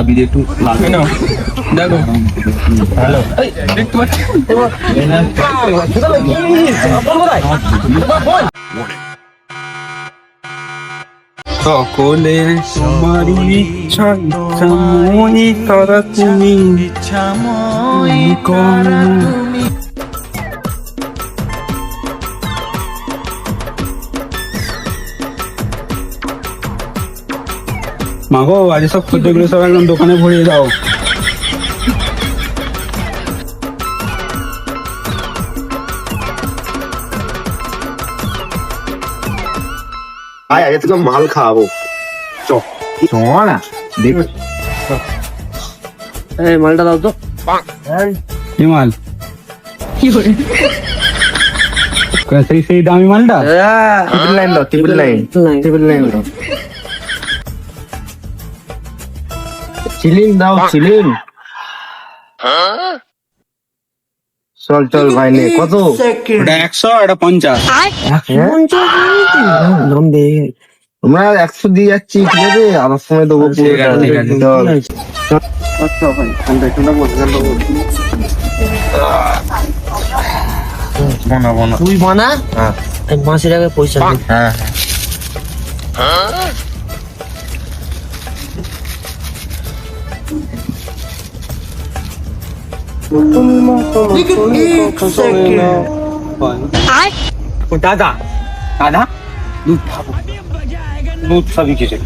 দিয়ে একটু লাগে না দেখো। হ্যালো দেখতে পাচ্ছি সকলে তোমারই ইচ্ছা ইচ্ছাময়ী তারা তুমি ইচ্ছাময়ী করো। মাগো আজ সব খুদ্দেগুলো সব একদম দোকানে ভরিয়ে দাও। আগে থেকে মাল খাওয়াবো। না দেখ মালটা দাও তো। কি মাল? সেই দামি মালটা? ট্রিপল লাইন দাও, ট্রিপল লাইন, ট্রিপল লাইন দাও। চিলিং দাও, চিলিং। চল চল ভাই নে কত? ওটা 100 এটা 50। তোমরা 100 দিয়ে যাচ্ছি, ঠিক আছে? আমার সময় দেবো। ঠিক আছে চল তুই বানা, মাসের আগে পয়সা দিই। হ্যাঁ দাদা দাদা দুধ খাবো, দুধ খাবি কিছু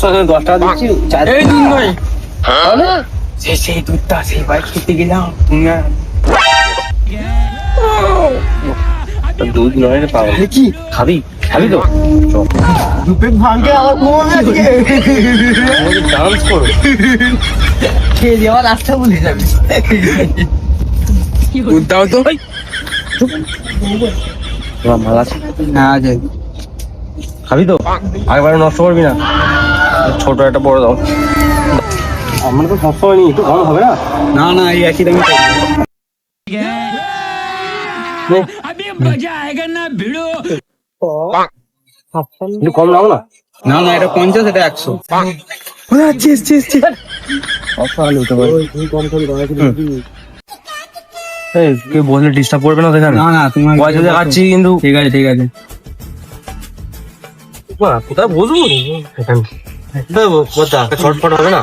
10 টাকা দিচ্ছি। এই দুধ নয়, সেই দুধটা সেই বাইক খেতে গেলাম। দুধ নয় রে পাগল, কি খাবি? খাবি তো ভাঙ্গে আমার ডান্স করো, খেয়ে যাওয়ার রাস্তা ভুলে যাবি। দুধ দাও তো। মাল আছে? হ্যাঁ আছে। খাবি তো? একবারে নষ্ট করবি না, ছোট একটা বড় দাও। আমার তো সবসময় নি, একটু কম হবে না? না না এই একই দামি। একটু কম নাও না। না না এটা 50, এটা 100। কেউ বললে ডিস্টার্ব করবে না? না না তোমার পয়সা দেখাচ্ছি কিন্তু। ঠিক আছে ঠিক আছে। কোথায় বসবো? ছটফট হবে না?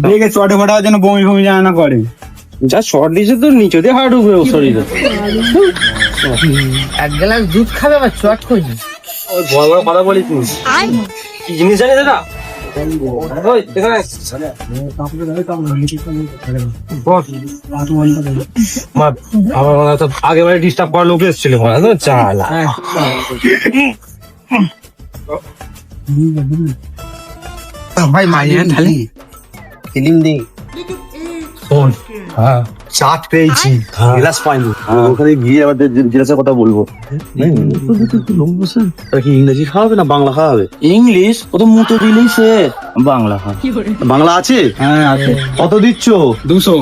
দেখে চটে ফটা যেন বমি বমি জানা না করে। যা শর্ট দিয়েছে তো নিচে দিয়ে হার্ট উঠবে শরীরে। এক গ্লাস দুধ খাবে আবার চট করি। ওই বড় বড় কথা বলিস তুই। কি জিনিস জানিস দাদা? ওই এখানে আমার মনে হয় আগে বারে ডিস্টার্ব করার লোক এসেছিল মনে হয়। চালা ভাই মাইয়া ঢালি ফিল্ম দি শোন, হ্যাঁ চাট পেয়েছি, গ্লাস পাইনি। ওখানে গিয়ে আবার জিজ্ঞাসা কথা বলবো। কি ইংরেজি খাওয়াবে না বাংলা খাওয়াবে? ইংলিশ ও তো মুতো দিলেই সে বাংলা হয়। বাংলা আছে? হ্যাঁ আছে। কত দিচ্ছ? 200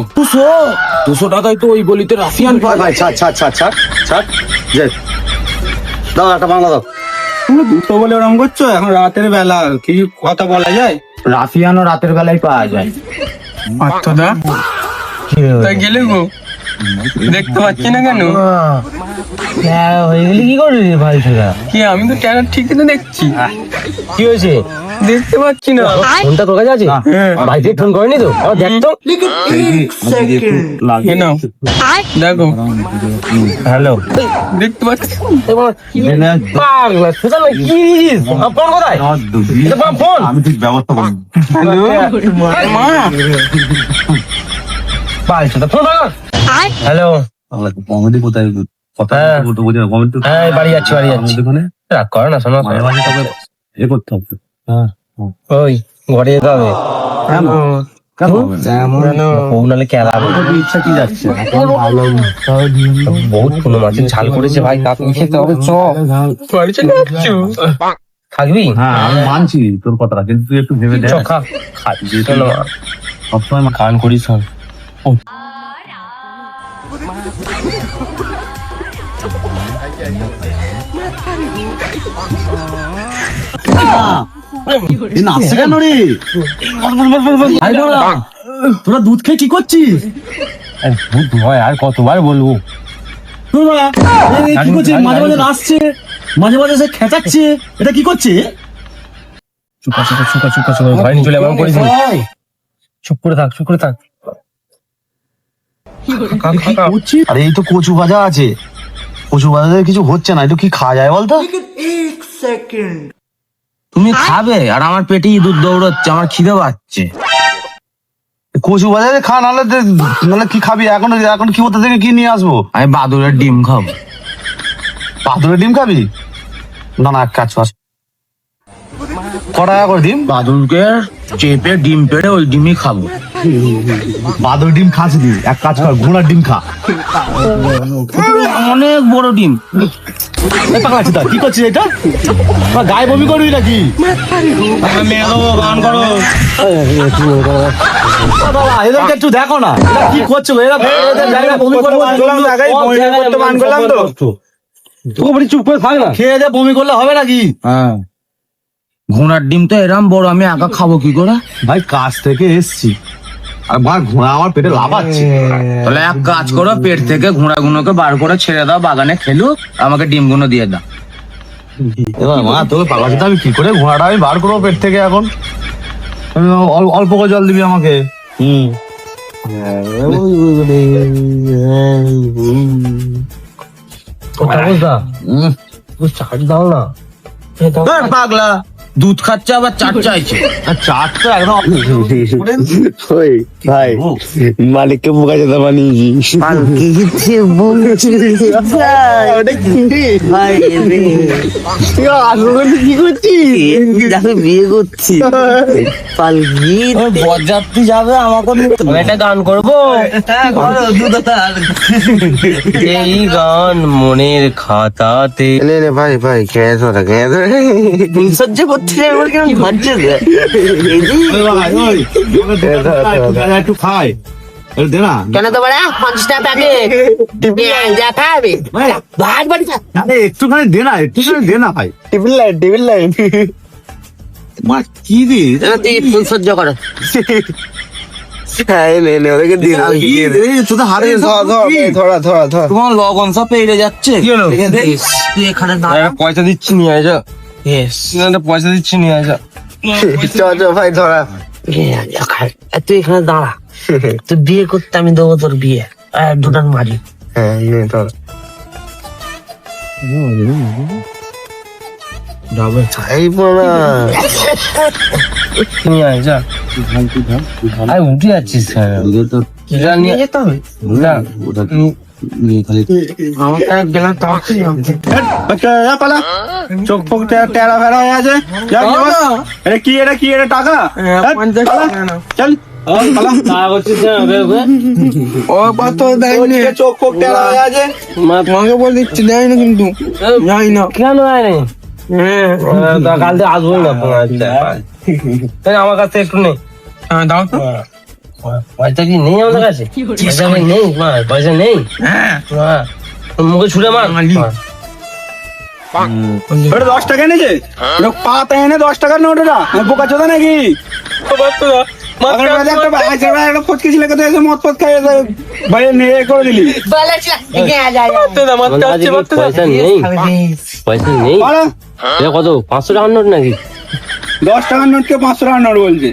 200 টাকায় তো ওই গলিতে রাফিয়ান পায়। ভাই ছাড় ছাড় ছাড় ছাড় ছাড়, যে দাও একটা বাংলা দাও। তুমি 200 বলে ওরকম করছো? এখন রাতের বেলা কি কথা বলা যায়? রাফিয়ানও রাতের বেলায় পাওয়া যায়। আচ্ছা তাই গেলে গো দেখতে পাচ্ছি না কেন? হয়ে গেলি কি করবি ভাই? সেটা কি আমি তো ক্যামেরা ঠিকই তো দেখছি। কি হয়েছে? দেখতে পাচ্ছি না। ফোনটা তোর কাছে আছে? ভাই ফোন করেনি তো? দেখ তো। লাগে না দেখো। হ্যালো, দেখতে পাচ্ছি। পাগলা সোজা না কি? ফোন কোথায়? ফোন আমি ঠিক ব্যবস্থা করবো। হ্যালো মা, পাইছো তো? ফোন হ্যালো, কমেডি কোথায়? কথা বলতে বোঝে না কমেডি। হ্যাঁ বাড়ি যাচ্ছি বাড়ি যাচ্ছি। রাগ করো না, শোনো মাঝে মাঝে তবে এ করতে হবে। ওই ঘরে যেতে হবে। নাহলে কেলা ইচ্ছা কি যাচ্ছে? বহুত কোনো মাছের ঝাল করেছে ভাই, তাকে খেতে হবে। চ থাকবি? হ্যাঁ আমি মানছি তোর কথাটা, কিন্তু তুই একটু ভেবে দেখ। চ খা খাচ্ছি সবসময় খান করিস। এই নাচছে কেন রে? আরে দাঁড়া, তোরা দুধ খেয়ে কি করছিস? ভূত ভয় আর কতবার বলবো। তোরা এই কি করছিস? মাঝে মাঝে নাচছে, মাঝে মাঝে সে খেঁচাচ্ছে, এটা কি করছে? চুপ ভয় নিয়ে চলে এমন করিস না। চুপ করে থাক আরে এই তো কচু ভাজা আছে, কচু ভাজা কিছু হচ্ছে না, একটু কি খাওয়া যায় বলতো? তুমি খাবে আর আমার পেটে ইঁদুর দৌড়চ্ছে, আমার খিদে পাচ্ছে। কচু ভাজা খা, নাহলে কি খাবি? এখন কি কোথা থেকে কি নিয়ে আসবো? আমি বাদুড়ের ডিম খাবো। বাদুরের ডিম খাবি? না না, এক কাজ কর, ক টাকা করে ডিম? বাদুড়কে চেপে ডিম পেড়ে ওই ডিমই খাবো। বাদুর ডিম খাস দি, এক কাজ কর, ঘোড়ার ডিম খা। অনেক বড় ডিম। কি করছিস এটা? গায়ে বমি করবি নাকি? গান করো। বাবা, এদেরকে একটু দেখো না, এরা কি করছে? এরা এদের জায়গায় বমি করবো, চুপ করে থাক না। খেয়ে দিয়ে বমি করলে হবে নাকি? হ্যাঁ, ঘোড়ার ডিম তো এরম বড়, আমি একা খাবো কি করে? ভাই কাজ থেকে এসছি, আর ভাই ঘোড়া আমার পেটে লাফাচ্ছে। তাহলে এক কাজ করো, পেট থেকে ঘোড়াগুলোকে বার করে ছেড়ে দাও, বাগানে খেলুক, আমাকে ডিমগুলো দিয়ে দাও। এবার মা তোকে পাগলা চোদা, আমি কি করে ঘোড়াটা আমি বার করবো পেট থেকে এখন? আমি অল্প করে জল দিবি আমাকে। পাগলা দুধ খাচ্ছে আবার চাট চাইছে। চারটা একদম ভাই মালিককে বোকা যেতে বানিয়েছি। কি করছিস? বিয়ে করছি পালকি বরযাত্রী যাবে, আমাকে একটা গান করবো। এই গান মনের খাতাতে। ভাই ভাই খেয়ে ধরে সহ্য করছি আমার কেমন ঘরছে একটু খাই, দে না। কেন তো বড়া 50 টাকা প্যাকেট যা খাবে ভাত বাড়ি একটুখানি দে না, একটুখানি দে না ভাই। টিফিন লাইন মা কি দি তুই ফুল সহ্য করো। হ্যাঁ নে ওদেরকে দিয়ে তোদের হারে ধরা তোমার লগন সব পেয়ে যাচ্ছে। তুই এখানে পয়সা দিচ্ছি নিয়ে যা। পয়সা দিচ্ছি নিয়ে যা। ভাই ধরা তুই এখানে দাঁড়া, তুই বিয়ে করতে আমি দেবো তোর বিয়ে, দুটান মারি। হ্যাঁ ধরা এই পোনা নিয়ে আয় যা। আরে উঠে যাচ্ছিস নিয়ে যেতে হবে না। চোখ ফোক টেরা ফেরা হয়ে আছে। এটা কি এটা টাকা? চল চোখ ফোক টেরা হয়ে আছে। তোমাকে বলে দিচ্ছি, দেয় না কিন্তু যাই না। কেন আয় কাল থেকে আসবোই না। আমার কাছে একটু নেই। দাও তো। পয়সা কি নেই আমাদের কাছে? পয়সা নেই, পয়সা নেই। মুখে ছুড়ে মার। 10 টাকা এনেছে, পাতা এনে 10 টাকার নোট। ওটা বোকা চোদা নাকি? ফচকে ছিল মদ ফদ খাই বাইরে নিয়ে করে দিলি। পয়সা নেই, পয়সা নেই। কত 500 টাকার নোট নাকি? 10 টাকার নোটকে 500 টাকার নোট বলছে।